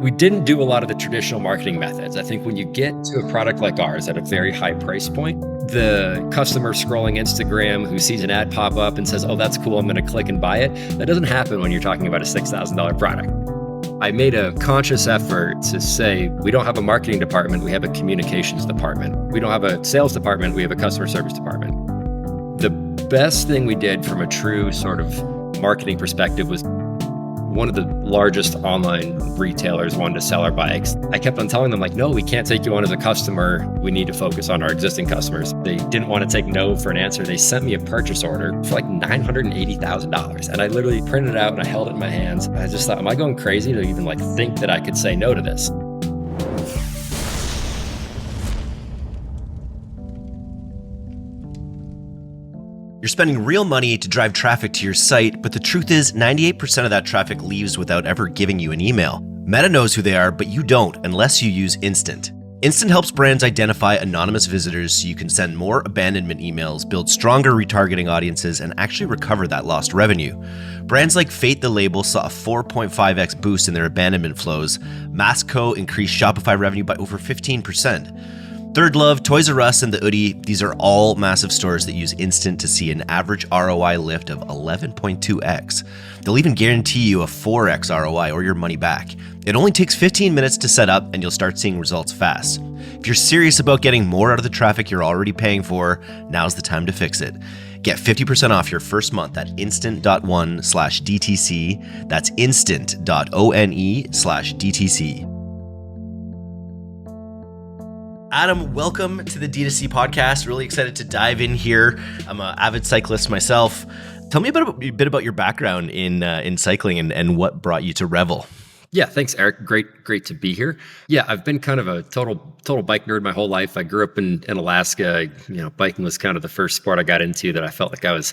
We didn't do a lot of the traditional marketing methods. I think when you get to a product like ours at a very high price point, the customer scrolling Instagram who sees an ad pop up and says, oh, that's cool, I'm going to click and buy it. That doesn't happen when you're talking about a $6,000 product. I made a conscious effort to say, we don't have a marketing department, we have a communications department. We don't have a sales department, we have a customer service department. The best thing we did from a true sort of marketing perspective was one of the largest online retailers wanted to sell our bikes. I kept on telling them, like, no, we can't take you on as a customer. We need to focus on our existing customers. They didn't want to take no for an answer. They sent me a purchase order for like $980,000. And I literally printed it out and I held it in my hands. I just thought, am I going crazy to even like think that I could say no to this? You're spending real money to drive traffic to your site, but the truth is 98% of that traffic leaves without ever giving you an email. Meta knows who they are, but you don't unless you use Instant. Instant helps brands identify anonymous visitors so you can send more abandonment emails, build stronger retargeting audiences, and actually recover that lost revenue. Brands like Fate the Label saw a 4.5x boost in their abandonment flows. Masco increased Shopify revenue by over 15%. Third Love, Toys R Us, and the Oodie, these are all massive stores that use Instant to see an average ROI lift of 11.2x. They'll even guarantee you a 4x ROI or your money back. It only takes 15 minutes to set up and you'll start seeing results fast. If you're serious about getting more out of the traffic you're already paying for, now's the time to fix it. Get 50% off your first month at instant.one/DTC. That's instant.one/DTC. Adam, welcome to the DTC Podcast. Really excited to dive in here. I'm an avid cyclist myself. Tell me a bit about your background in cycling and what brought you to Revel. Yeah, thanks, Eric. Great to be here. Yeah, I've been kind of a total bike nerd my whole life. I grew up in Alaska. Biking was kind of the first sport I got into that I felt like I was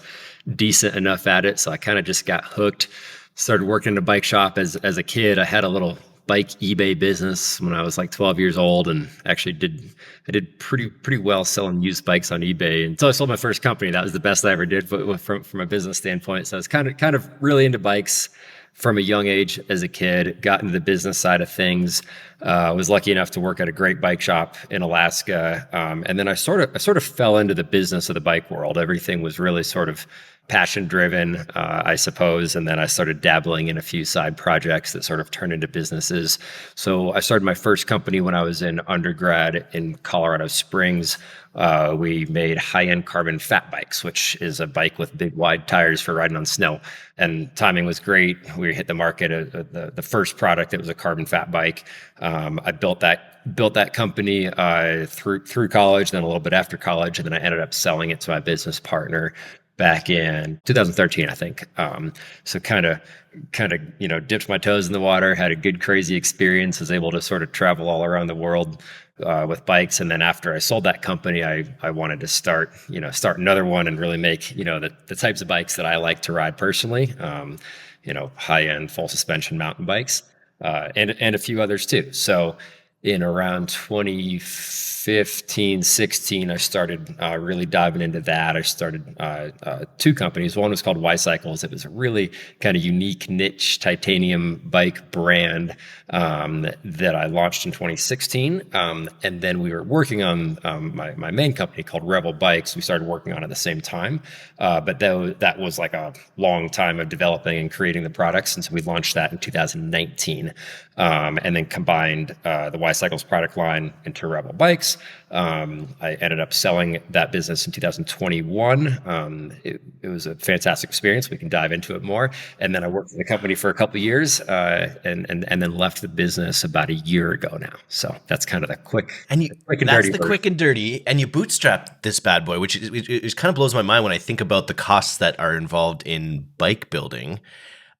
decent enough at it. So I kind of just got hooked. Started working in a bike shop as a kid. I had a little bike eBay business when I was like 12 years old, and actually did pretty well selling used bikes on eBay until I sold my first company. That was the best I ever did from a business standpoint. So I was kind of really into bikes from a young age as a kid. Got into the business side of things. Was lucky enough to work at a great bike shop in Alaska, and then I sort of fell into the business of the bike world. Everything was really sort of passion driven, I suppose. And then I started dabbling in a few side projects that sort of turned into businesses. So I started my first company when I was in undergrad in Colorado Springs. We made high-end carbon fat bikes, which is a bike with big wide tires for riding on snow. And timing was great. We hit the market. The first product, it was a carbon fat bike. I built that company through college, then a little bit after college, and then I ended up selling it to my business partner back in 2013, I think. So kind of, dipped my toes in the water, had a good, crazy experience, was able to sort of travel all around the world with bikes. And then after I sold that company, I wanted to start another one and really make, the types of bikes that I like to ride personally, high-end full suspension mountain bikes, and a few others too. So in around 2015, 16, I started really diving into that. I started two companies. One was called Y Cycles. It was a really kind of unique niche titanium bike brand that I launched in 2016. And then we were working on my main company called Revel Bikes. We started working on it at the same time. But that was like a long time of developing and creating the products. And so we launched that in 2019. And then combined the Y Cycles product line into Revel Bikes. I ended up selling that business in 2021. It was a fantastic experience. We can dive into it more. And then I worked for the company for a couple of years, and then left the business about a year ago now. So that's kind of the quick and dirty. Quick and dirty. And you bootstrapped this bad boy, which it kind of blows my mind when I think about the costs that are involved in bike building.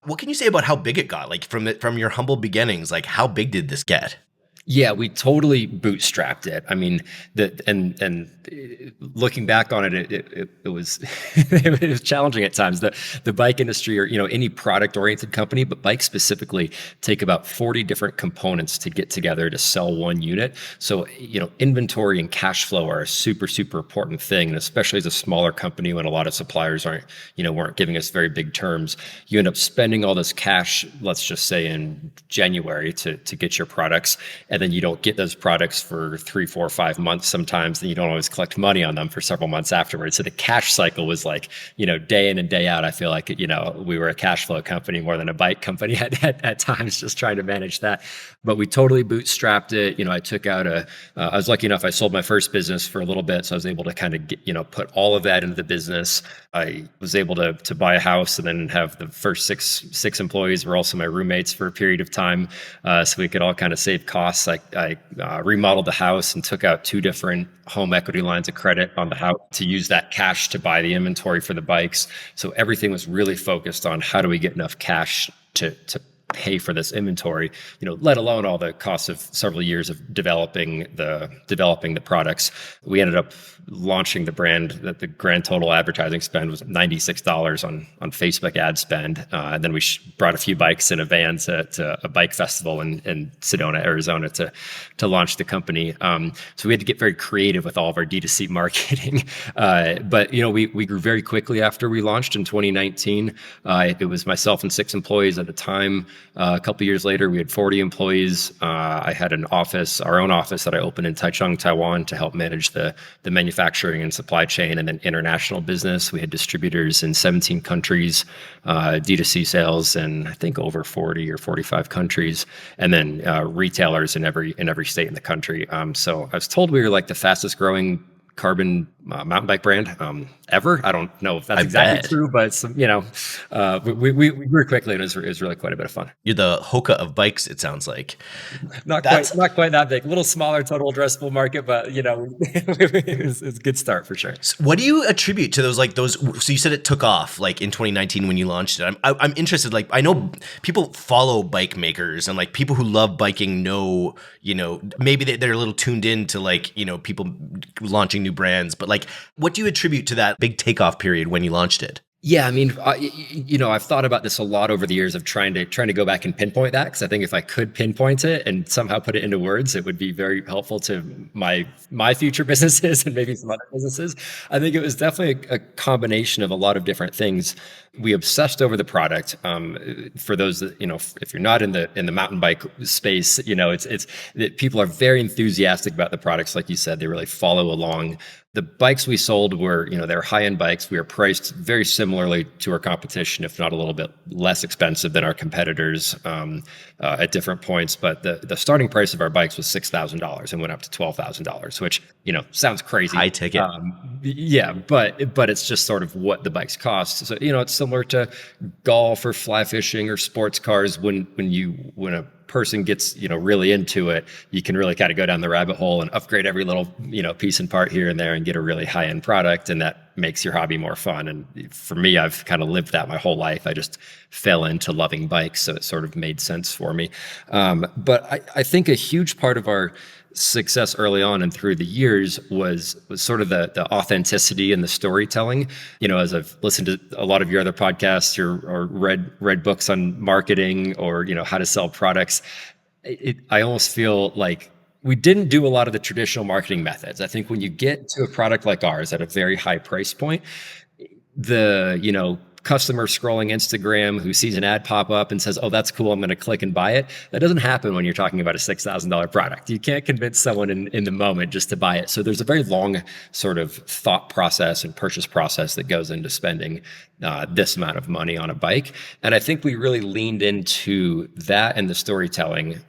What can you say about how big it got? Like from your humble beginnings, like how big did this get? Yeah, we totally bootstrapped it. I mean, looking back on it, it was it was challenging at times. The bike industry, or any product oriented company, but bikes specifically, take about 40 different components to get together to sell one unit. So inventory and cash flow are a super important thing, and especially as a smaller company, when a lot of suppliers weren't giving us very big terms, you end up spending all this cash, let's just say in January, to get your products. And then you don't get those products for 3, 4, 5 months sometimes, and you don't always collect money on them for several months afterwards. So the cash cycle was like, day in and day out. I feel like, we were a cash flow company more than a bike company at times, just trying to manage that. But we totally bootstrapped it. I took out I was lucky enough, I sold my first business for a little bit. So I was able to kind of get, put all of that into the business. I was able to buy a house and then have the first six employees were also my roommates for a period of time. So we could all kind of save costs. I remodeled the house and took out 2 different home equity lines of credit on the house to use that cash to buy the inventory for the bikes. So everything was really focused on how do we get enough cash to pay for this inventory, let alone all the costs of several years of developing the products. We ended up launching the brand that the grand total advertising spend was $96 on Facebook ad spend. And then we brought a few bikes in a van to a bike festival in Sedona, Arizona to launch the company. So we had to get very creative with all of our D2C marketing. But we grew very quickly after we launched in 2019. It was myself and 6 employees at the time. A couple of years later, we had 40 employees. I had our own office that I opened in Taichung, Taiwan, to help manage the manufacturing and supply chain, and then international business. We had distributors in 17 countries, D2C sales in I think over 40 or 45 countries, and then retailers in every state in the country. So I was told we were like the fastest growing carbon mountain bike brand ever. I don't know if that's exactly true, but we grew quickly, and it was really quite a bit of fun. You're the Hoka of bikes, it sounds like. Not quite that big. A little smaller total addressable market, but it's a good start for sure. So what do you attribute to those? So you said it took off like in 2019 when you launched it. I'm interested. Like, I know people follow bike makers, and like people who love biking know, maybe they're a little tuned in to people launching new brands, but like, what do you attribute to that big takeoff period when you launched it? Yeah, I mean, I've thought about this a lot over the years of trying to go back and pinpoint that, because I think if I could pinpoint it and somehow put it into words, it would be very helpful to my future businesses and maybe some other businesses. I think it was definitely a combination of a lot of different things. We obsessed over the product. For those that, if you're not in the mountain bike space, it's people are very enthusiastic about the products. Like you said, they really follow along. The bikes we sold were, they're high-end bikes. We are priced very similarly to our competition, if not a little bit less expensive than our competitors at different points. But the starting price of our bikes was $6,000 and went up to $12,000, which, sounds crazy. High ticket. Yeah, but it's just sort of what the bikes cost. So, it's similar to golf or fly fishing or sports cars. When a person gets really into it, you can really kind of go down the rabbit hole and upgrade every little piece and part here and there and get a really high-end product, and that makes your hobby more fun. And for me, I've kind of lived that my whole life. I just fell into loving bikes, so it sort of made sense for me. But I think a huge part of our success early on and through the years was sort of the authenticity and the storytelling. As I've listened to a lot of your other podcasts or read books on marketing or how to sell products, I almost feel like we didn't do a lot of the traditional marketing methods. I think when you get to a product like ours at a very high price point, the customer scrolling Instagram who sees an ad pop up and says, "Oh, that's cool, I'm going to click and buy it." That doesn't happen when you're talking about a $6,000 product. You can't convince someone in the moment just to buy it. So there's a very long sort of thought process and purchase process that goes into spending this amount of money on a bike. And I think we really leaned into that and the storytelling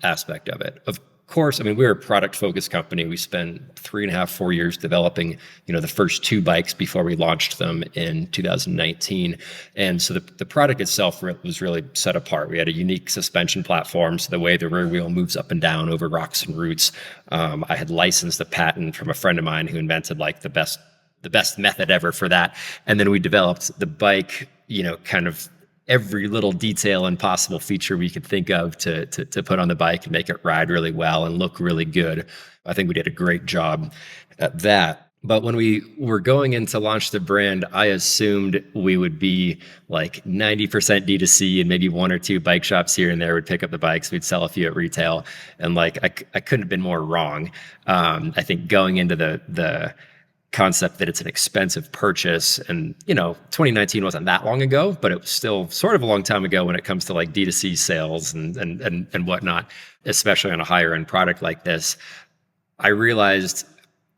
aspect of it. Of course, I mean, we're a product-focused company. We spent 3.5, 4 years developing, the first 2 bikes before we launched them in 2019. And so the product itself was really set apart. We had a unique suspension platform, so the way the rear wheel moves up and down over rocks and roots. I had licensed a patent from a friend of mine who invented like the best method ever for that. And then we developed the bike, kind of every little detail and possible feature we could think of to put on the bike and make it ride really well and look really good. I think we did a great job at that. But when we were going in to launch the brand, I assumed we would be like 90% D2C and maybe one or two bike shops here and there would pick up the bikes. We'd sell a few at retail. And like, I couldn't have been more wrong. I think going into the concept that it's an expensive purchase, and 2019 wasn't that long ago, but it was still sort of a long time ago when it comes to like D2C sales and whatnot, especially on a higher end product like this. I realized,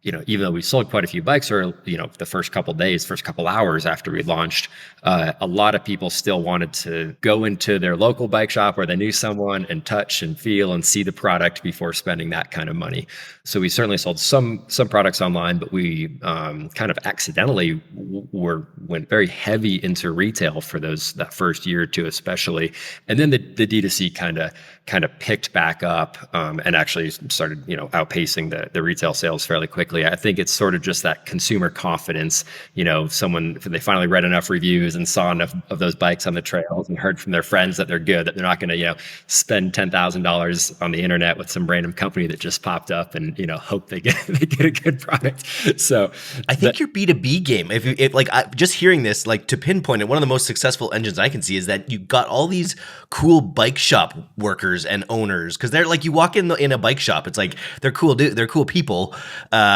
even though we sold quite a few bikes, or the first couple days, first couple hours after we launched, a lot of people still wanted to go into their local bike shop where they knew someone and touch and feel and see the product before spending that kind of money. So we certainly sold some products online, but we kind of accidentally went very heavy into retail for that first year or two, especially. And then the D2C kind of picked back up and actually started outpacing the retail sales fairly quickly. I think it's sort of just that consumer confidence. They finally read enough reviews and saw enough of those bikes on the trails and heard from their friends that they're good, that they're not going to spend $10,000 on the internet with some random company that just popped up and hope they get a good product. So I think your B2B game, just hearing this, like, to pinpoint it, one of the most successful engines I can see is that you got all these cool bike shop workers and owners, because they're like, you walk in a bike shop, it's like they're cool people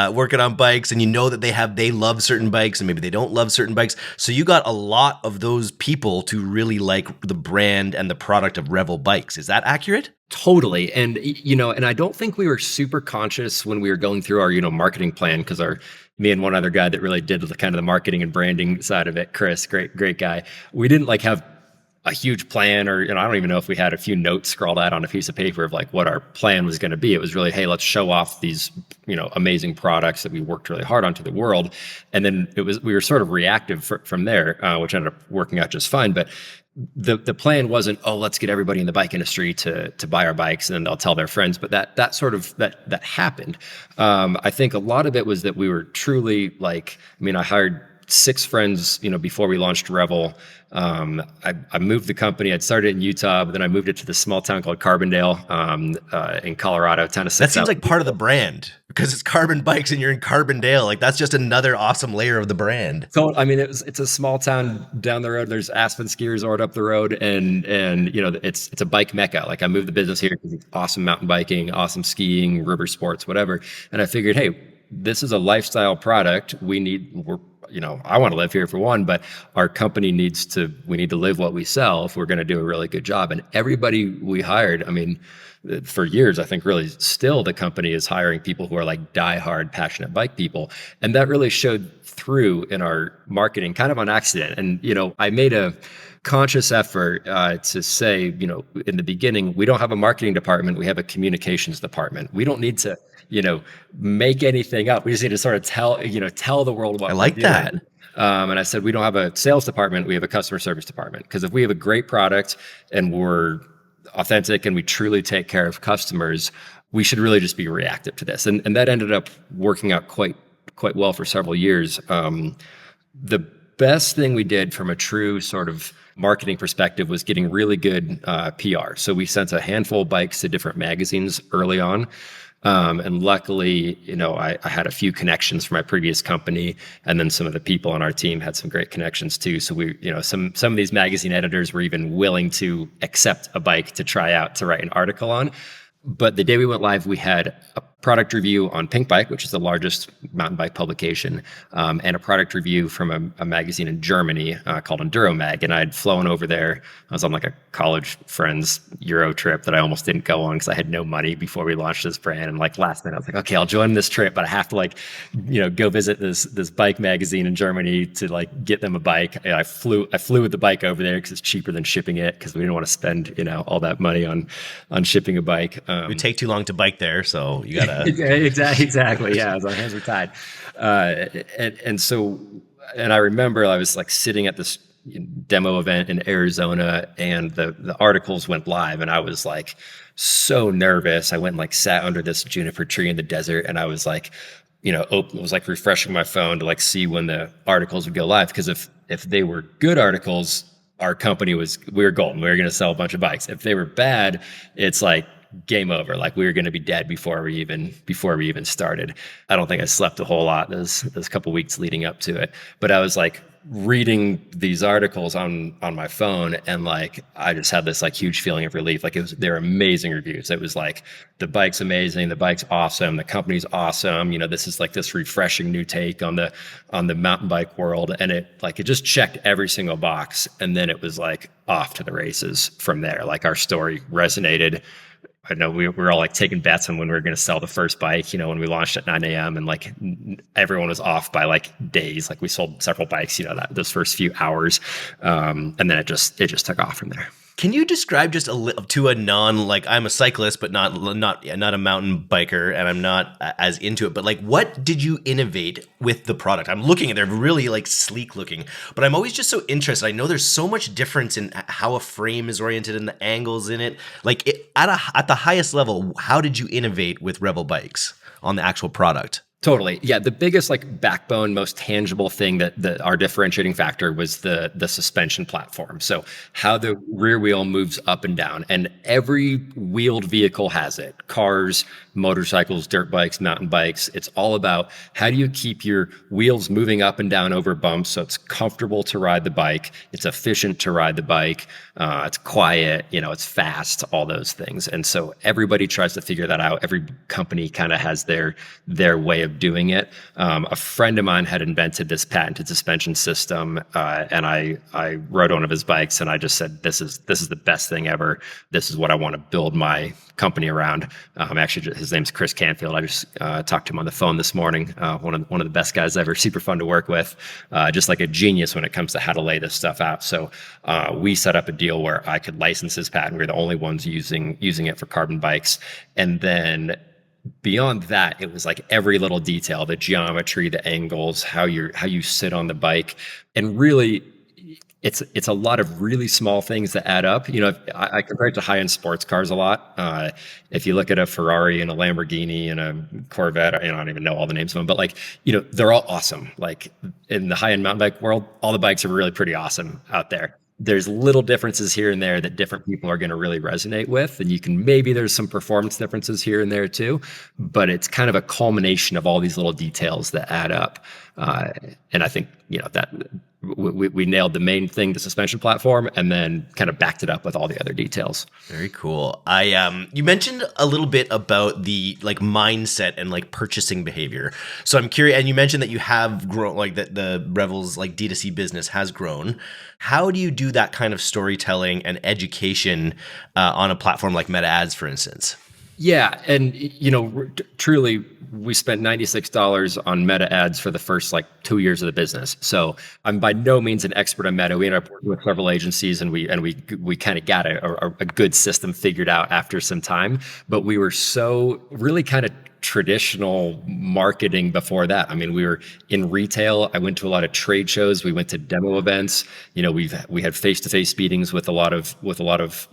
working on bikes, and that they love certain bikes and maybe they don't love certain bikes. So you got a lot of those people to really like the brand and the product of Revel Bikes. Is that accurate? Totally. And, and I don't think we were super conscious when we were going through our, marketing plan, because me and one other guy that really did the kind of the marketing and branding side of it, Chris, great guy. We didn't like have a huge plan, or, I don't even know if we had a few notes scrawled out on a piece of paper of like what our plan was going to be. It was really, hey, let's show off these, amazing products that we worked really hard on to the world. And then we were sort of reactive from there, which ended up working out just fine. But the plan wasn't, oh, let's get everybody in the bike industry to buy our bikes and then they'll tell their friends. But that happened. I think a lot of it was that we were truly I hired 6 friends, before we launched Revel. I moved the company. I'd started in Utah, but then I moved it to this small town called Carbondale in Colorado. That seems like part of the brand, because it's Carbon Bikes and you're in Carbondale. Like, that's just another awesome layer of the brand. So, it's a small town down the road. There's Aspen Ski Resort up the road, and it's a bike mecca. Like, I moved the business here because it's awesome mountain biking, awesome skiing, river sports, whatever. And I figured, hey, this is a lifestyle product. I want to live here for one, but our company we need to live what we sell if we're going to do a really good job. And everybody we hired, for years, I think really still the company is hiring people who are like diehard, passionate bike people. And that really showed through in our marketing kind of on accident. And, I made a conscious effort to say, in the beginning, we don't have a marketing department. We have a communications department. We don't need to, make anything up. We just need to sort of tell the world what I like that. And I said, we don't have a sales department. We have a customer service department. Because if we have a great product and we're authentic and we truly take care of customers, we should really just be reactive to this. And that ended up working out quite well for several years. The best thing we did from a true sort of marketing perspective was getting really good PR. So we sent a handful of bikes to different magazines early on. And luckily, I had a few connections from my previous company, and then some of the people on our team had some great connections too. So we, some of these magazine editors were even willing to accept a bike to try out to write an article on. But the day we went live, we had a product review on Pinkbike, which is the largest mountain bike publication, and a product review from a magazine in Germany called EnduroMag. And I'd flown over there. I was on like a college friend's Euro trip that I almost didn't go on because I had no money before we launched this brand. And like last minute, I was like, okay, I'll join this trip, but I have to go visit this bike magazine in Germany to like get them a bike. And I flew with the bike over there because it's cheaper than shipping it, because we didn't want to spend all that money on shipping a bike. It would take too long to bike there, so you gotta exactly. Yeah, our hands were tied. And I remember I was like sitting at this demo event in Arizona, and the articles went live, and I was like so nervous. I went and like sat under this juniper tree in the desert, and I was like, it was like refreshing my phone to like see when the articles would go live, because if they were good articles, our company we were golden. We were going to sell a bunch of bikes. If they were bad, it's like game over. Like we were going to be dead before we even started. I don't think I slept a whole lot those couple weeks leading up to it, but I was like reading these articles on my phone, and like I just had this like huge feeling of relief. Like they're amazing reviews. It was like the bike's amazing, the bike's awesome, the company's awesome. This is like this refreshing new take on the mountain bike world, and it just checked every single box. And then it was like off to the races from there. Like our story resonated. I know we were all like taking bets on when we were going to sell the first bike, when we launched at 9 a.m. and like everyone was off by like days. Like we sold several bikes, those first few hours. And then it just took off from there. Can you describe just to a non, like I'm a cyclist, but not a mountain biker, and I'm not as into it, but like what did you innovate with the product? I'm looking at they're really like sleek looking, but I'm always just so interested. I know there's so much difference in how a frame is oriented and the angles in it. Like at the highest level, how did you innovate with Revel Bikes on the actual product? Totally. Yeah. The biggest like backbone, most tangible thing that our differentiating factor was the suspension platform. So how the rear wheel moves up and down, and every wheeled vehicle has it. Cars, motorcycles, dirt bikes, mountain bikes. It's all about how do you keep your wheels moving up and down over bumps so it's comfortable to ride the bike, it's efficient to ride the bike, it's quiet, it's fast, all those things. And so everybody tries to figure that out. Every company kind of has their way of doing it. A friend of mine had invented this patented suspension system, and I rode one of his bikes, and I just said, "This is the best thing ever. This is what I want to build my company around." Actually, his name's Chris Canfield. I just talked to him on the phone this morning. One of the best guys ever. Super fun to work with. Just like a genius when it comes to how to lay this stuff out. So we set up a deal where I could license his patent. We were the only ones using it for carbon bikes, and then beyond that, it was like every little detail, the geometry, the angles, how you sit on the bike. And really, it's a lot of really small things that add up. I compare it to high-end sports cars a lot. If you look at a Ferrari and a Lamborghini and a Corvette, I don't even know all the names of them, but like, they're all awesome. Like in the high-end mountain bike world, all the bikes are really pretty awesome out there. There's little differences here and there that different people are going to really resonate with. And there's some performance differences here and there too, but it's kind of a culmination of all these little details that add up. And I think, that we nailed the main thing, the suspension platform, and then kind of backed it up with all the other details. Very cool. You mentioned a little bit about the like mindset and like purchasing behavior. So I'm curious, and you mentioned that you have grown, like that the Revel's like D2C business has grown. How do you do that kind of storytelling and education on a platform like Meta Ads, for instance? Yeah. And, truly, we spent $96 on Meta Ads for the first 2 years of the business. So I'm by no means an expert on Meta. We ended up working with several agencies, and we kind of got a good system figured out after some time. But we were so really kind of traditional marketing before that. I mean, we were in retail. I went to a lot of trade shows. We went to demo events. We had face-to-face meetings with a lot of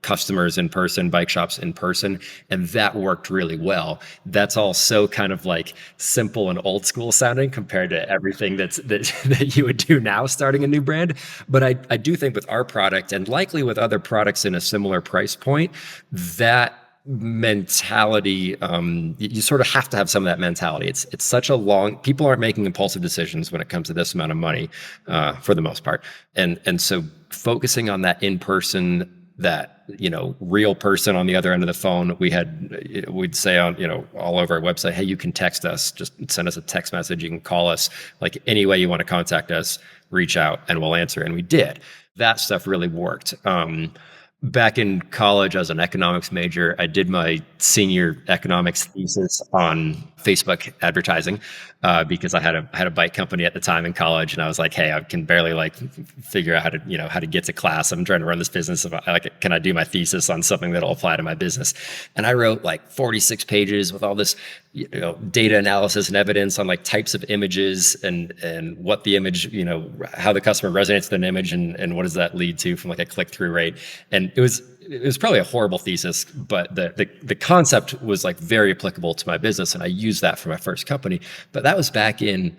customers in person, bike shops in person, and that worked really well. That's all so kind of like simple and old school sounding compared to everything that you would do now starting a new brand. But I do think with our product, and likely with other products in a similar price point, that mentality, you sort of have to have some of that mentality. It's such a people aren't making impulsive decisions when it comes to this amount of money, for the most part. And so focusing on that in-person, that real person on the other end of the phone, we'd say on all over our website, hey, you can text us, just send us a text message, you can call us, like any way you want to contact us, reach out and we'll answer. And we did. That stuff really worked. Back in college, I was an economics major. I did my senior economics thesis on Facebook advertising, because I had a bike company at the time in college, and I was like, hey, I can barely figure out how to get to class. I'm trying to run this business. Can I do my thesis on something that'll apply to my business? And I wrote 46 pages with all this data analysis and evidence on types of images and what the image, how the customer resonates with an image, and what does that lead to from a click-through rate. And it was probably a horrible thesis, but the concept was very applicable to my business, and I used that for my first company. But that was back in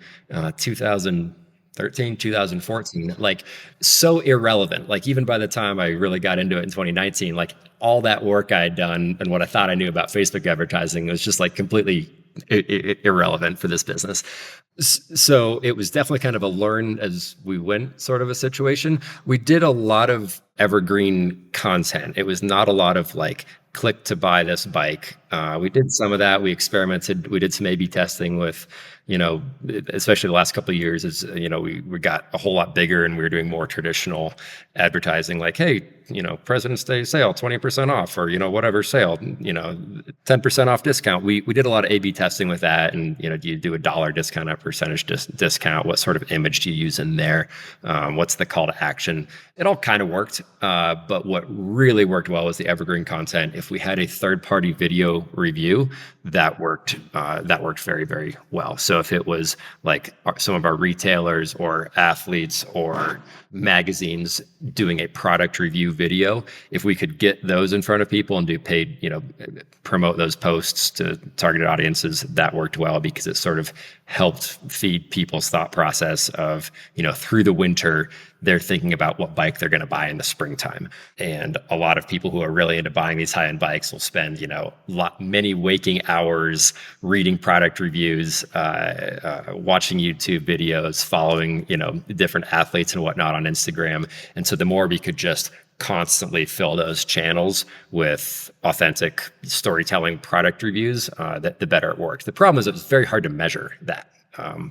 2000. 2014, like so irrelevant. Like even by the time I really got into it in 2019, like all that work I had done and what I thought I knew about Facebook advertising was just like completely irrelevant for this business. So it was definitely kind of a learn as we went sort of a situation. We did a lot of evergreen content. It was not a lot of like click to buy this bike. We did some of that. We experimented. We did some A/B testing with, especially the last couple of years. As we got a whole lot bigger and we were doing more traditional advertising, like, hey, President's Day sale, 20% off, or whatever sale, 10% off discount. We did a lot of A/B testing with that, and do you do a dollar discount, a percentage discount? What sort of image do you use in there? What's the call to action? It all kind of worked, but what really worked well was the evergreen content. If we had a third-party video review, that worked very, very well. So if it was like some of our retailers or athletes or magazines doing a product review video, if we could get those in front of people and do paid, promote those posts to targeted audiences, that worked well because it sort of helped feed people's thought process of, through the winter, they're thinking about what bike they're going to buy in the springtime. And a lot of people who are really into buying these high-end bikes will spend, many waking hours reading product reviews, watching YouTube videos, following, different athletes and whatnot on Instagram. And so the more we could just constantly fill those channels with authentic storytelling product reviews, the better it worked. The problem is it was very hard to measure that,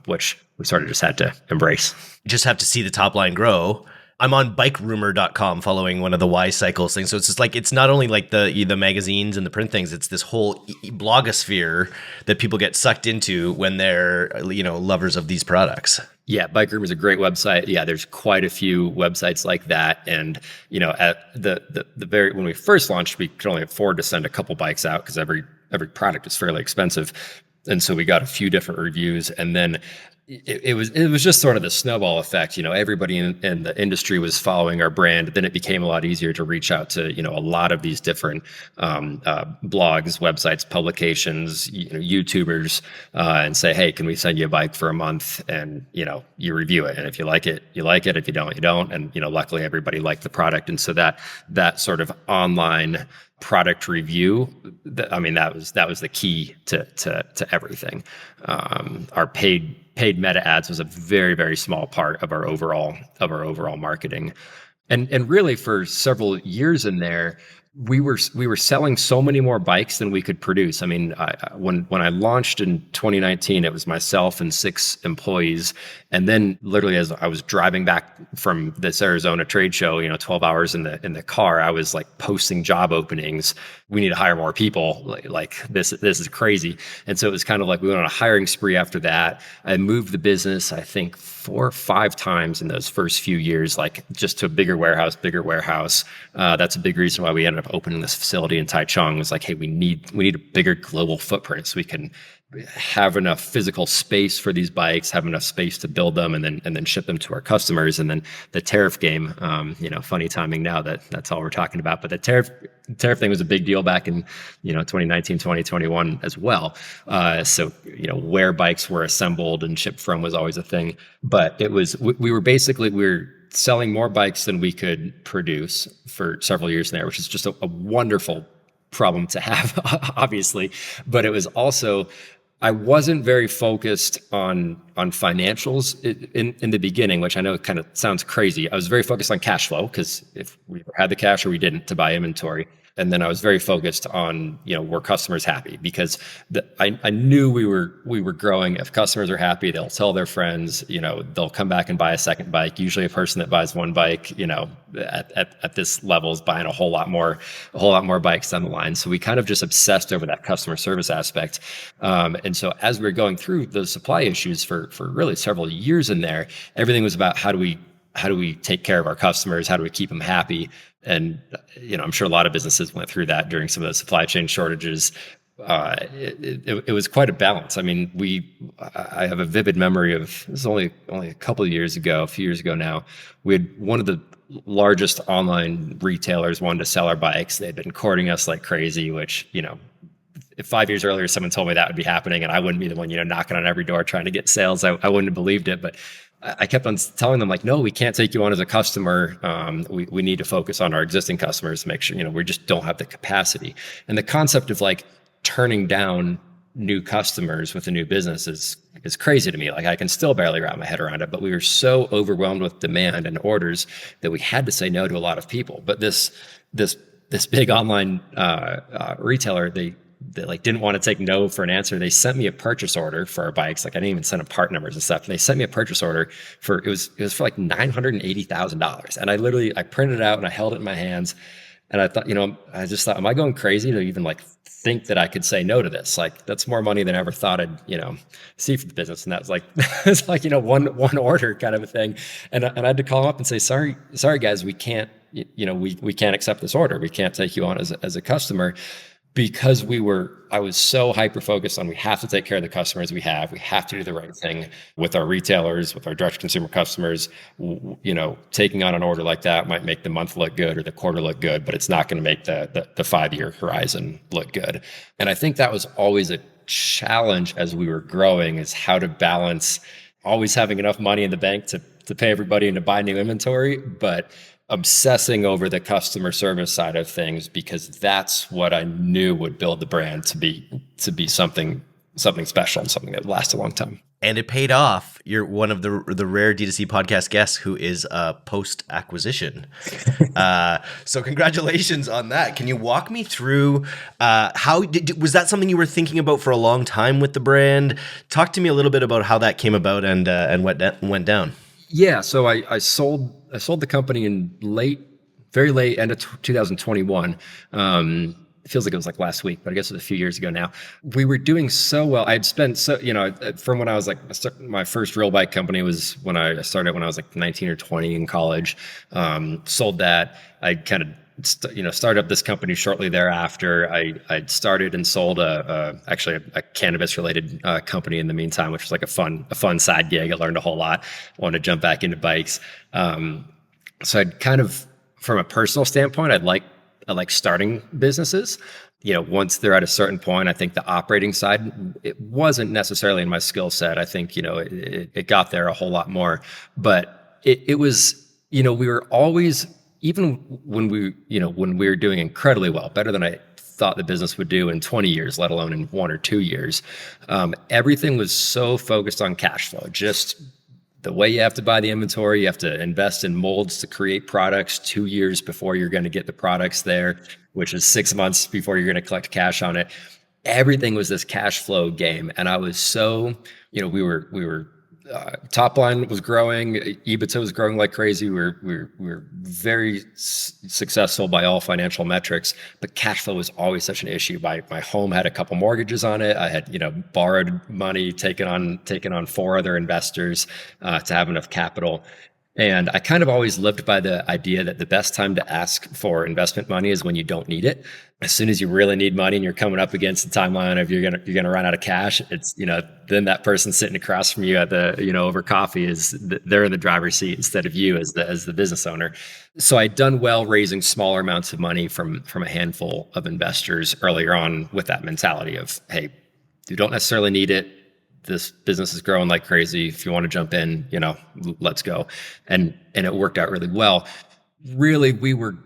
which we sort of just had to embrace. You just have to see the top line grow. I'm on bikerumor.com following one of the Y Cycles things. So it's just like, it's not only like the magazines and the print things, it's this whole blogosphere that people get sucked into when they're, lovers of these products. Yeah, Bike Room is a great website. Yeah, there's quite a few websites like that. And, at when we first launched, we could only afford to send a couple bikes out because every product is fairly expensive. And so we got a few different reviews, and then it was just sort of the snowball effect. Everybody in the industry was following our brand. Then it became a lot easier to reach out to, a lot of these different blogs, websites, publications, YouTubers, and say, hey, can we send you a bike for a month? And, you review it. And if you like it, you like it. If you don't, you don't. And, luckily everybody liked the product. And so that sort of online product review, that was the key to everything. Our paid meta ads was a very, very small part of our overall marketing. And really for several years in there, we were selling so many more bikes than we could produce. I mean, when I launched in 2019, it was myself and 6 employees. And then literally as I was driving back from this Arizona trade show, 12 hours in the car, I was like posting job openings. We need to hire more people. Like this is crazy. And so it was kind of like we went on a hiring spree after that. I moved the business, I think 4 or 5 times in those first few years, like just to a bigger warehouse. That's a big reason why we ended up opening this facility in Taichung. It was like, hey, we need a bigger global footprint so we can have enough physical space for these bikes, have enough space to build them, and then ship them to our customers. And then the tariff game, funny timing now that's all we're talking about. But the tariff thing was a big deal back in 2019, 2021 as well. So where bikes were assembled and shipped from was always a thing. But it was we were selling more bikes than we could produce for several years there, which is just a wonderful problem to have, obviously. But it was also, I wasn't very focused on financials in the beginning, which I know kind of sounds crazy. I was very focused on cash flow because if we had the cash or we didn't to buy inventory. And then I was very focused on, were customers happy? Because I knew we were growing. If customers are happy, they'll tell their friends, they'll come back and buy a second bike. Usually a person that buys one bike, at this level is buying a whole lot more bikes down the line. So we kind of just obsessed over that customer service aspect. And so as we were going through those supply issues for really several years in there, everything was about how do we take care of our customers? How do we keep them happy? And, I'm sure a lot of businesses went through that during some of the supply chain shortages. It was quite a balance. I mean, I have a vivid memory of, this is only a few years ago now, we had one of the largest online retailers wanted to sell our bikes. They'd been courting us like crazy, which, if 5 years earlier someone told me that would be happening and I wouldn't be the one, knocking on every door trying to get sales, I wouldn't have believed it. But I kept on telling them like, no, we can't take you on as a customer. We need to focus on our existing customers to make sure, we just don't have the capacity. And the concept of like turning down new customers with a new business is crazy to me. Like I can still barely wrap my head around it, but we were so overwhelmed with demand and orders that we had to say no to a lot of people. But this big online retailer, they like didn't want to take no for an answer. They sent me a purchase order for our bikes. Like I didn't even send them part numbers and stuff. And they sent me a purchase order for it was for like $980,000. And I printed it out and I held it in my hands. And I thought, I just thought, am I going crazy to even like think that I could say no to this? Like that's more money than I ever thought I'd, see for the business. And that was like, it's like, one order kind of a thing. And I had to call them up and say, sorry guys, we can't, we can't accept this order. We can't take you on as a customer. Because I was so hyper focused on we have to take care of the customers we have to do the right thing with our retailers, with our direct consumer customers. Taking on an order like that might make the month look good or the quarter look good, but it's not going to make the 5-year horizon look good. And I think that was always a challenge as we were growing, is how to balance always having enough money in the bank to pay everybody and to buy new inventory, but obsessing over the customer service side of things, because that's what I knew would build the brand to be something special and something that lasts a long time. And it paid off. You're one of the rare D2C podcast guests who is post acquisition. So congratulations on that. Can you walk me through was that something you were thinking about for a long time with the brand? Talk to me a little bit about how that came about and what went down. Yeah, so I sold the company in very late end of 2021. It feels like it was like last week, but I guess it was a few years ago now. We were doing so well. I'd spent from when I was like, my first real bike company was when I started when I was like 19 or 20 in college. Sold that. I kind of started up this company shortly thereafter. I started and sold actually a cannabis related company in the meantime, which was like a fun side gig. I learned a whole lot. Wanted to jump back into bikes. So I'd kind of, from a personal standpoint, I like starting businesses. Once they're at a certain point, I think the operating side, it wasn't necessarily in my skill set. I think, it got there a whole lot more, but it was, we were always, even when we were doing incredibly well, better than I thought the business would do in 20 years, let alone in 1 or 2 years, everything was so focused on cash flow. Just the way you have to buy the inventory, you have to invest in molds to create products 2 years before you're going to get the products there, which is 6 months before you're going to collect cash on it. Everything was this cash flow game. And I was so, we were top line was growing, EBITDA was growing like crazy. We were very successful by all financial metrics, but cash flow was always such an issue. My home had a couple mortgages on it. I had borrowed money, taken on 4 other investors to have enough capital. And I kind of always lived by the idea that the best time to ask for investment money is when you don't need it. As soon as you really need money and you're coming up against the timeline of you're gonna run out of cash, it's then that person sitting across from you at the over coffee they're in the driver's seat instead of you as the business owner. So I'd done well raising smaller amounts of money from a handful of investors earlier on with that mentality of, hey, you don't necessarily need it. This business is growing like crazy. If you want to jump in, let's go. And it worked out really well. Really, we were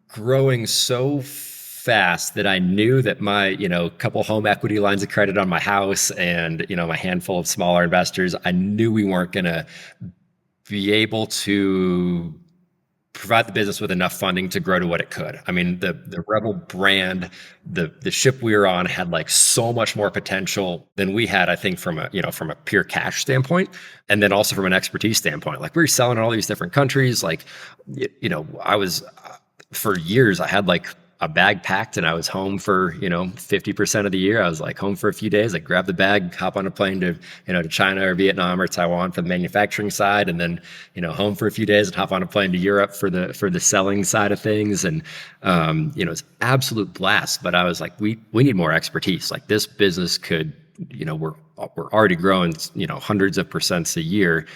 growing so fast that I knew that my, couple home equity lines of credit on my house and, my handful of smaller investors, I knew we weren't going to be able to provide the business with enough funding to grow to what it could. I mean, the Revel brand, the ship we were on had like so much more potential than we had, I think, from a pure cash standpoint. And then also from an expertise standpoint, like we were selling in all these different countries. Like, I was, for years, I had like a bag packed and I was home for, 50% of the year. I was like home for a few days. I grab the bag, hop on a plane to China or Vietnam or Taiwan for the manufacturing side. And then, home for a few days and hop on a plane to Europe for the selling side of things. And, it's absolute blast. But I was like, we need more expertise. Like this business could, we're already growing, hundreds of percents a year.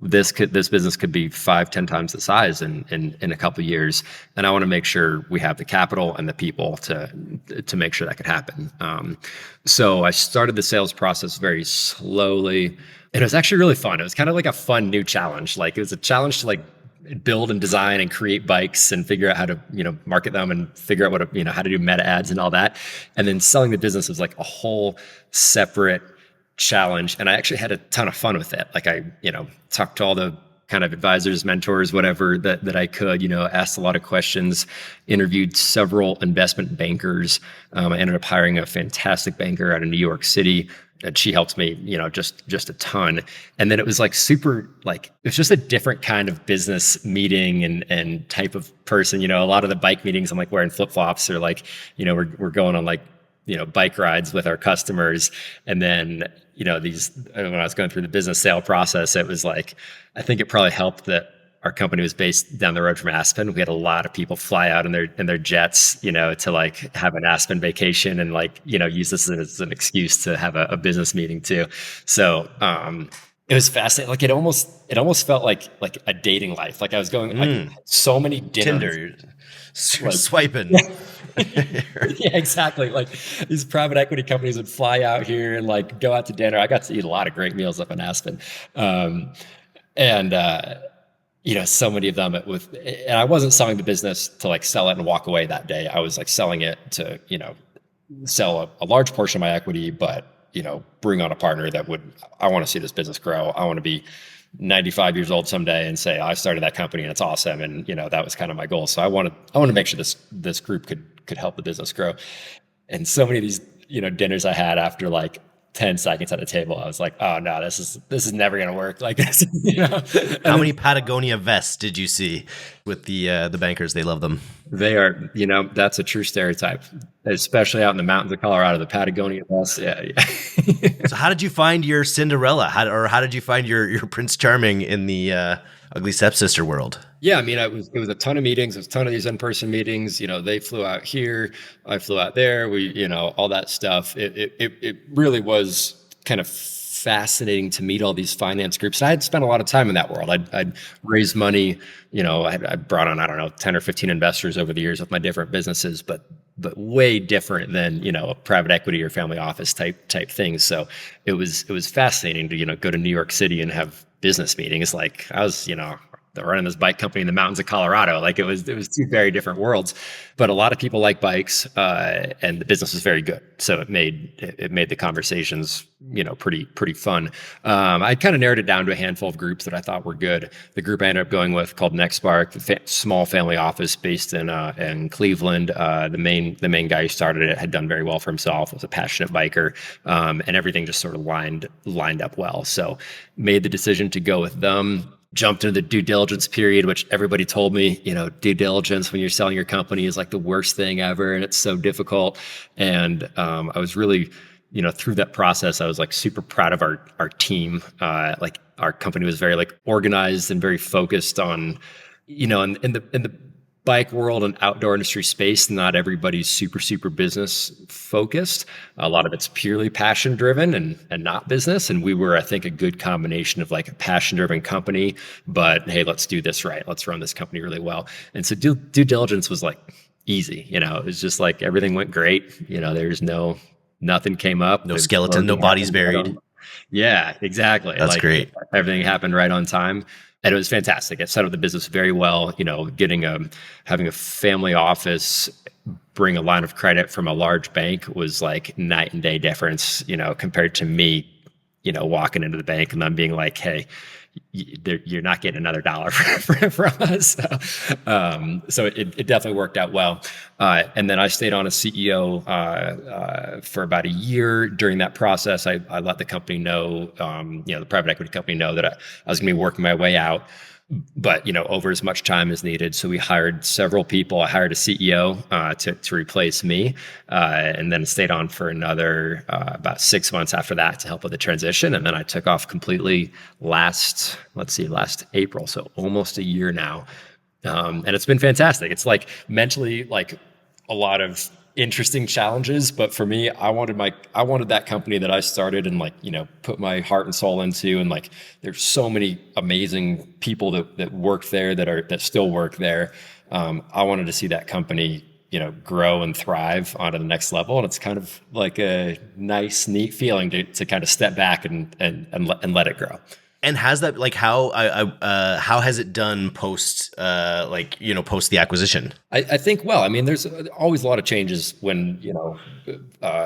this business could be 5-10 times the size in a couple of years, and I want to make sure we have the capital and the people to make sure that could happen. So I started the sales process very slowly, and it was actually really fun. It was kind of like a fun new challenge. Like, it was a challenge to like build and design and create bikes and figure out how to, market them and figure out how to do meta ads and all that. And then selling the business was like a whole separate challenge. And I actually had a ton of fun with it. Like, I, talked to all the kind of advisors, mentors, whatever that I could, asked a lot of questions, interviewed several investment bankers. I ended up hiring a fantastic banker out of New York City. And she helped me, just a ton. And then it was like super, like, it was just a different kind of business meeting and type of person. A lot of the bike meetings, I'm like wearing flip-flops, or like, we're going on like, bike rides with our customers. And then, when I was going through the business sale process, it was like, I think it probably helped that our company was based down the road from Aspen. We had a lot of people fly out in their jets, to like have an Aspen vacation and like, use this as an excuse to have a business meeting too. So, it was fascinating. Like, it almost felt like a dating life. Like, I was going like so many dinners. Tinder, like, swiping. Yeah, exactly. Like, these private equity companies would fly out here and like go out to dinner. I got to eat a lot of great meals up in Aspen. So many of them and I wasn't selling the business to like sell it and walk away that day. I was like selling it to, sell a large portion of my equity, but, bring on a partner I want to see this business grow. I want to be 95 years old someday and say, I started that company and it's awesome. And, that was kind of my goal. So I want to make sure this group could help the business grow. And so many of these, dinners I had after like 10 seconds at a table, I was like, oh no, this is never going to work like this. How many Patagonia vests did you see with the bankers? They love them. They are, that's a true stereotype, especially out in the mountains of Colorado, the Patagonia vests. Yeah. So how did you find your Cinderella? How did you find your Prince Charming in the ugly stepsister world? Yeah, I mean, it was a ton of meetings. It was a ton of these in-person meetings. They flew out here, I flew out there. We, all that stuff. It really was kind of fascinating to meet all these finance groups. And I had spent a lot of time in that world. I'd raised money. I brought on, I don't know, 10 or 15 investors over the years with my different businesses, but way different than, a private equity or family office type things. So it was fascinating to, go to New York City and have business meetings. Like, I was, running this bike company in the mountains of Colorado. Like, it was two very different worlds, but a lot of people like bikes, and the business was very good. So it made the conversations, pretty fun. I kind of narrowed it down to a handful of groups that I thought were good. The group I ended up going with, called Next Spark, small family office based in Cleveland. The main guy who started it had done very well for himself, was a passionate biker, and everything just sort of lined up well. So made the decision to go with them. Jumped into the due diligence period, which everybody told me, due diligence when you're selling your company is like the worst thing ever, and it's so difficult. And I was really, through that process, I was like super proud of our team. Like, our company was very like organized and very focused on, in the bike world and outdoor industry space, not everybody's super business focused. A lot of it's purely passion driven and not business. And we were, I think, a good combination of like a passion driven company, but hey, let's do this right. Let's run this company really well. And so due diligence was like easy. It was just like everything went great. There's nothing came up. No skeleton, no bodies buried. Yeah, exactly. That's great. Everything happened right on time. And it was fantastic. It set up the business very well. Having a family office bring a line of credit from a large bank was like night and day difference, compared to me, walking into the bank and them being like, hey, you're not getting another dollar from us. So it definitely worked out well. And then I stayed on as CEO for about a year. During that process, I let the company know, the private equity company know that I was going to be working my way out, but over as much time as needed. So we hired several people. I hired a CEO to replace me, and then stayed on for another about 6 months after that to help with the transition. And then I took off completely last April, so almost a year now. And it's been fantastic. It's like mentally like a lot of interesting challenges. But for me, I wanted that company that I started and like, put my heart and soul into. And like, there's so many amazing people that work there that still work there. I wanted to see that company, grow and thrive onto the next level. And it's kind of like a nice, neat feeling to kind of step back and let it grow. And has that, like, how has it done post post the acquisition? I think, well, I mean, there's always a lot of changes when,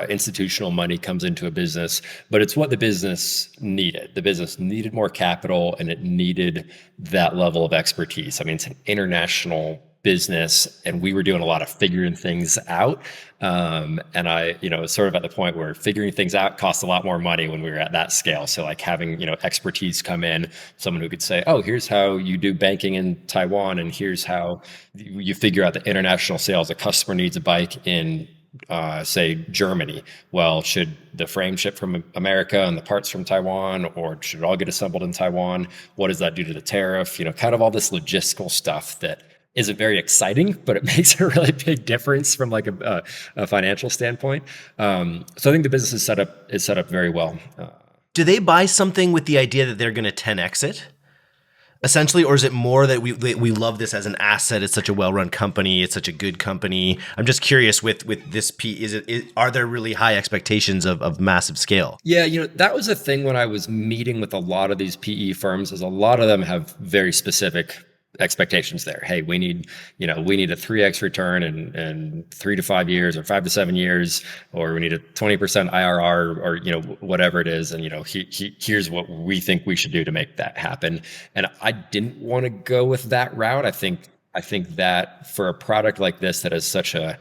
institutional money comes into a business, but it's what the business needed. The business needed more capital and it needed that level of expertise. I mean, it's an international business and we were doing a lot of figuring things out. And I, was sort of at the point where figuring things out cost a lot more money when we were at that scale. So like having, expertise come in, someone who could say, oh, here's how you do banking in Taiwan. And here's how you figure out the international sales. A customer needs a bike in, say, Germany. Well, should the frame ship from America and the parts from Taiwan, or should it all get assembled in Taiwan? What does that do to the tariff? Kind of all this logistical stuff that isn't very exciting, but it makes a really big difference from like a financial standpoint. So I think the business is set up very well. Do they buy something with the idea that they're going to 10x it, essentially, or is it more that we love this as an asset? It's such a well-run company. It's such a good company. I'm just curious with this are there really high expectations of massive scale? Yeah, that was a thing when I was meeting with a lot of these PE firms, is a lot of them have very specific expectations there. Hey, we need a 3x return in 3 to 5 years or 5 to 7 years, or we need a 20% IRR or, whatever it is. And, here's what we think we should do to make that happen. And I didn't want to go with that route. I think that for a product like this that has such a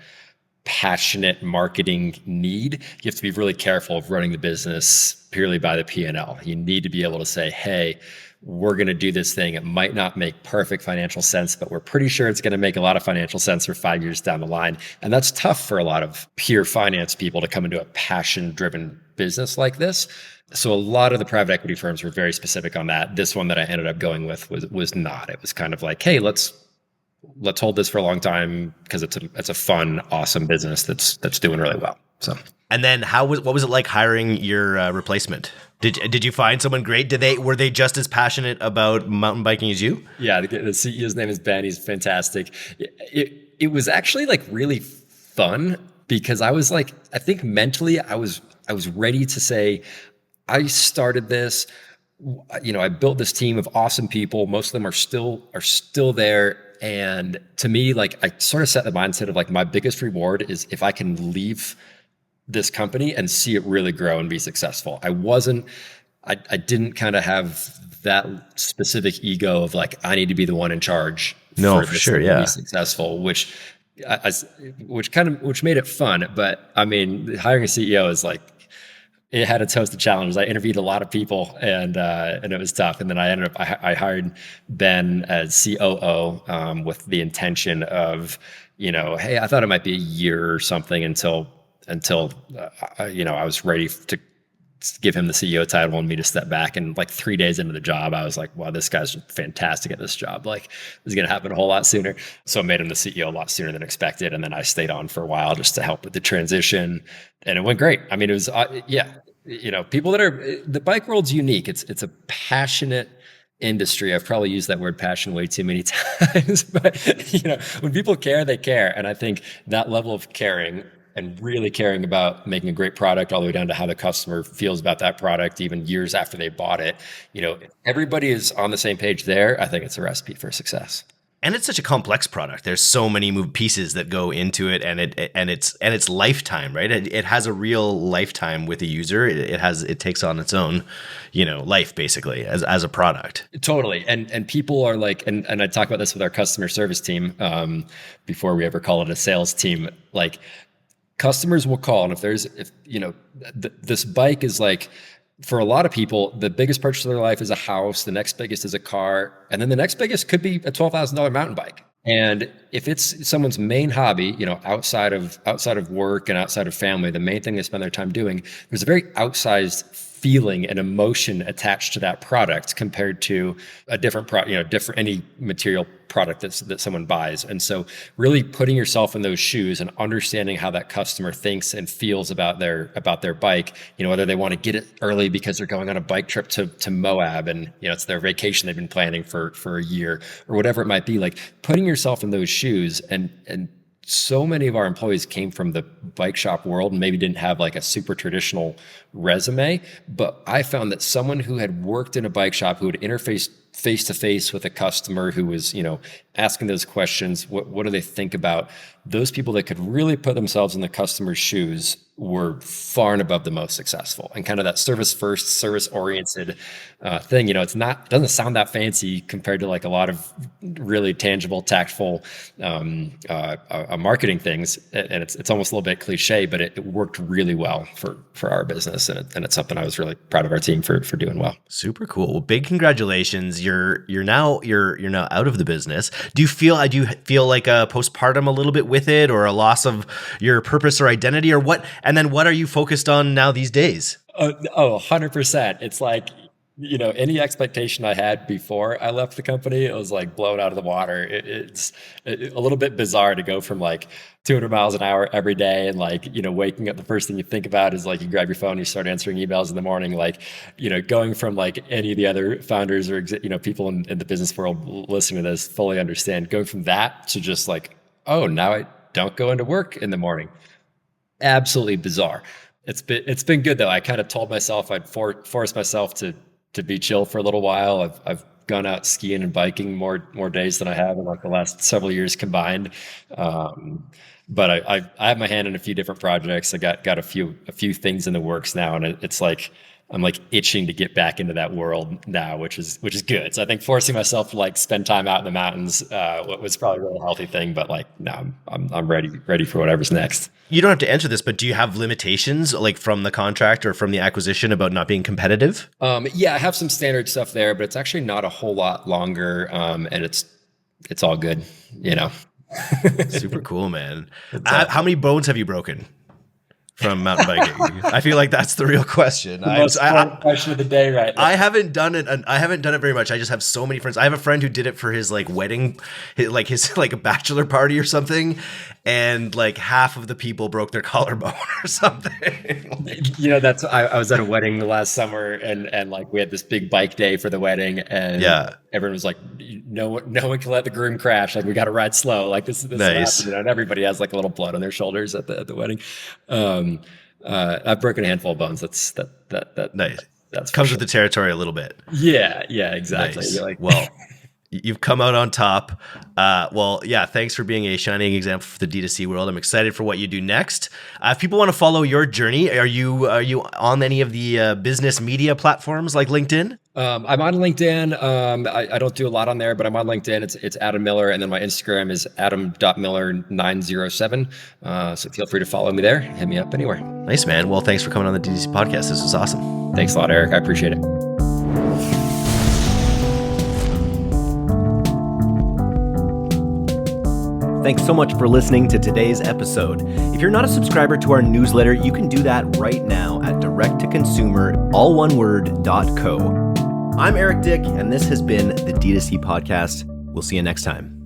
passionate marketing need, you have to be really careful of running the business purely by the P&L. You need to be able to say, hey, we're going to do this thing. It might not make perfect financial sense, but we're pretty sure it's going to make a lot of financial sense for 5 years down the line. And that's tough for a lot of pure finance people to come into a passion-driven business like this. So a lot of the private equity firms were very specific on that. This one that I ended up going with was not. It was kind of like, hey, let's hold this for a long time because it's a fun, awesome business that's doing really well. So. And then what was it like hiring your replacement? Did you find someone great? Were they just as passionate about mountain biking as you? Yeah, the CEO's name is Ben. He's fantastic. It was actually like really fun because I was like, I think mentally I was ready to say, I started this. I built this team of awesome people. Most of them are still there. And to me, like I sort of set the mindset of like my biggest reward is if I can leave this company and see it really grow and be successful. I didn't kind of have that specific ego of like, I need to be the one in charge. No, for sure. Yeah. To be successful, which made it fun. But I mean, hiring a CEO is like, it had its host of challenges. I interviewed a lot of people and it was tough. And then I hired Ben as COO with the intention of, hey, I thought it might be a year or something until I was ready to give him the CEO title and me to step back. And like 3 days into the job, I was like, wow, this guy's fantastic at this job. Like this is going to happen a whole lot sooner. So I made him the CEO a lot sooner than expected. And then I stayed on for a while just to help with the transition. And it went great. I mean, it was, people the bike world's unique. It's a passionate industry. I've probably used that word passion way too many times, but when people care, they care. And I think that level of caring and really caring about making a great product all the way down to how the customer feels about that product, even years after they bought it, everybody is on the same page there. I think it's a recipe for success. And it's such a complex product. There's so many pieces that go into it, and it's lifetime, right? It has a real lifetime with a user. It takes on its own, life basically as a product. Totally. And people are like, and I talk about this with our customer service team before we ever call it a sales team. Like customers will call, and if this bike is like, for a lot of people, the biggest purchase of their life is a house. The next biggest is a car. And then the next biggest could be a $12,000 mountain bike. And if it's someone's main hobby, outside of work and outside of family, the main thing they spend their time doing, there's a very outsized feeling and emotion attached to that product compared to a different different any material product that someone buys. And so really putting yourself in those shoes and understanding how that customer thinks and feels about their bike, whether they want to get it early because they're going on a bike trip to Moab and it's their vacation they've been planning for a year or whatever it might be, like putting yourself in those shoes. And so many of our employees came from the bike shop world and maybe didn't have like a super traditional resume, but I found that someone who had worked in a bike shop, who had interfaced face to face with a customer, who was, asking those questions, what do they think about, those people that could really put themselves in the customer's shoes were far and above the most successful. And kind of that service first, service oriented thing, doesn't sound that fancy compared to like a lot of really tangible, tactful marketing things. And it's almost a little bit cliche, but it worked really well for our business. And it's something I was really proud of our team for doing well. Super cool. Well, big congratulations. You're now out of the business. Do you feel like a postpartum a little bit with it, or a loss of your purpose or identity, or what? And then what are you focused on now these days? 100%. It's like, any expectation I had before I left the company, it was like blown out of the water. It's a little bit bizarre to go from like 200 miles an hour every day and like, waking up, the first thing you think about is like you grab your phone, you start answering emails in the morning, like, going from like any of the other founders or, people in the business world listening to this fully understand, going from that to just like, oh, now I don't go into work in the morning. Absolutely bizarre. It's been good though. I kind of told myself I'd force myself to be chill for a little while. I've gone out skiing and biking more days than I have in like the last several years combined. But I have my hand in a few different projects. I got a few things in the works now, and it's like I'm like itching to get back into that world now, which is good. So I think forcing myself to like spend time out in the mountains was probably a really healthy thing. But like now I'm ready for whatever's next. You don't have to answer this, but do you have limitations like from the contract or from the acquisition about not being competitive? Yeah, I have some standard stuff there, but it's actually not a whole lot longer, and it's all good. Super cool, man. How many bones have you broken from mountain biking? I feel like that's the real question. The most important question of the day, right now. I haven't done it very much. I just have so many friends. I have a friend who did it for his like wedding, his like a bachelor party or something, and like half of the people broke their collarbone or something. That's I was at a wedding last summer, and like we had this big bike day for the wedding, and everyone was like, no one can let the groom crash. Like we got to ride slow. Like this nice. And everybody has like a little blood on their shoulders at the wedding. I've broken a handful of bones. That's nice. That's comes with the territory a little bit. Yeah, exactly. Nice. Like, well, you've come out on top. Thanks for being a shining example for the D2C world. I'm excited for what you do next. If people want to follow your journey, are you on any of the business media platforms like LinkedIn? I'm on LinkedIn. I don't do a lot on there, but I'm on LinkedIn. It's Adam Miller, and then my Instagram is adam.miller907. So feel free to follow me there. Hit me up anywhere. Nice, man. Well, thanks for coming on the DTC podcast. This was awesome. Thanks a lot, Eric. I appreciate it. Thanks so much for listening to today's episode. If you're not a subscriber to our newsletter, you can do that right now at directtoconsumer.co. I'm Eric Dick, and this has been the D2C Podcast. We'll see you next time.